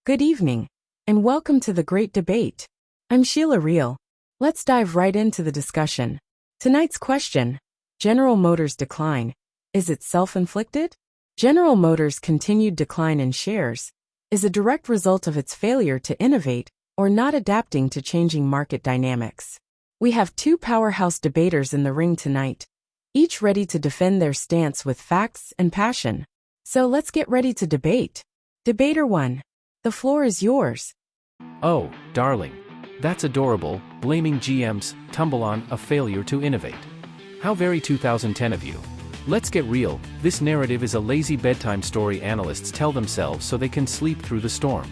Good evening, and welcome to the Great Debate. I'm Sheila Reel. Let's dive right into the discussion. Tonight's question: General Motors' decline. Is it self-inflicted? General Motors' continued decline in shares is a direct result of its failure to innovate or not adapting to changing market dynamics. We have two powerhouse debaters in the ring tonight, each ready to defend their stance with facts and passion. So let's get ready to debate. Debater 1. The floor is yours. Oh, darling. That's adorable, blaming GM's tumble on a failure to innovate. How very 2010 of you. Let's get real, this narrative is a lazy bedtime story analysts tell themselves so they can sleep through the storm.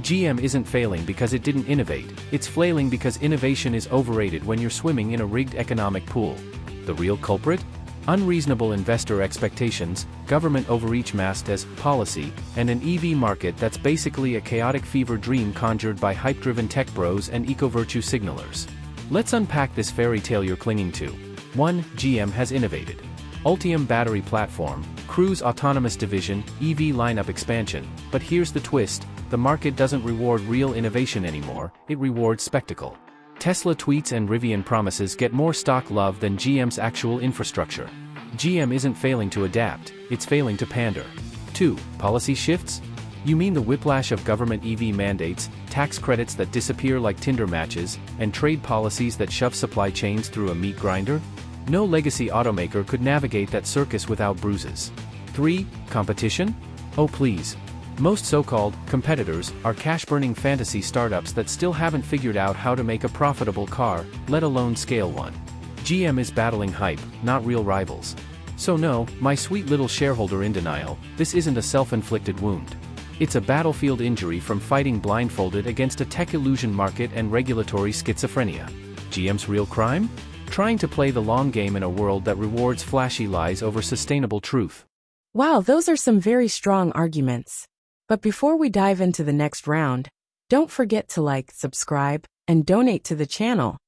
GM isn't failing because it didn't innovate, it's flailing because innovation is overrated when you're swimming in a rigged economic pool. The real culprit? Unreasonable investor expectations, government overreach masked as policy, and an EV market that's basically a chaotic fever dream conjured by hype-driven tech bros and eco-virtue signalers. Let's unpack this fairy tale you're clinging to. 1. GM has innovated. Ultium battery platform, Cruise autonomous division, EV lineup expansion. But here's the twist, the market doesn't reward real innovation anymore, it rewards spectacle. Tesla tweets and Rivian promises get more stock love than GM's actual infrastructure. GM isn't failing to adapt, it's failing to pander. 2. Policy shifts? You mean the whiplash of government EV mandates, tax credits that disappear like Tinder matches, and trade policies that shove supply chains through a meat grinder? No legacy automaker could navigate that circus without bruises. 3. Competition? Oh please. Most so-called competitors are cash-burning fantasy startups that still haven't figured out how to make a profitable car, let alone scale one. GM is battling hype, not real rivals. So no, my sweet little shareholder in denial, this isn't a self-inflicted wound. It's a battlefield injury from fighting blindfolded against a tech illusion market and regulatory schizophrenia. GM's real crime? Trying to play the long game in a world that rewards flashy lies over sustainable truth. Wow, those are some very strong arguments. But before we dive into the next round, don't forget to like, subscribe, and donate to the channel.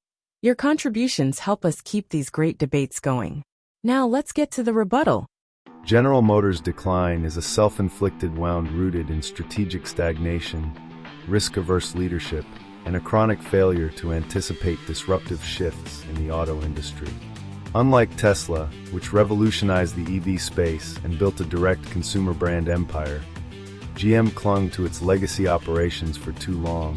Your contributions help us keep these great debates going. Now let's get to the rebuttal. General Motors' decline is a self-inflicted wound rooted in strategic stagnation, risk-averse leadership, and a chronic failure to anticipate disruptive shifts in the auto industry. Unlike Tesla, which revolutionized the EV space and built a direct consumer brand empire, GM clung to its legacy operations for too long,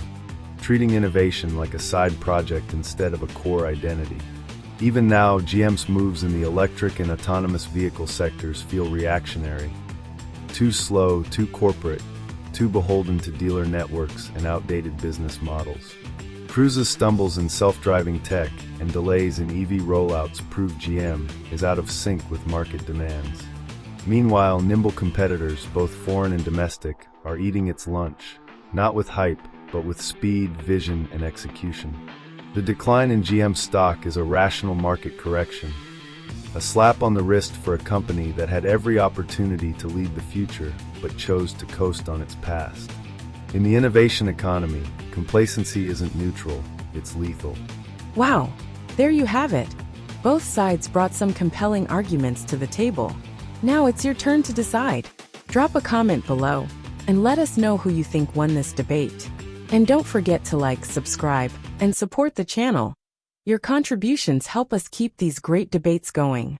treating innovation like a side project instead of a core identity. Even now, GM's moves in the electric and autonomous vehicle sectors feel reactionary. Too slow, too corporate, too beholden to dealer networks and outdated business models. Cruise's stumbles in self-driving tech and delays in EV rollouts prove GM is out of sync with market demands. Meanwhile, nimble competitors, both foreign and domestic, are eating its lunch, not with hype, but with speed, vision, and execution. The decline in GM stock is a rational market correction, a slap on the wrist for a company that had every opportunity to lead the future, but chose to coast on its past. In the innovation economy, complacency isn't neutral, it's lethal. Wow, there you have it. Both sides brought some compelling arguments to the table. Now it's your turn to decide. Drop a comment below, and let us know who you think won this debate. And don't forget to like, subscribe, and support the channel. Your contributions help us keep these great debates going.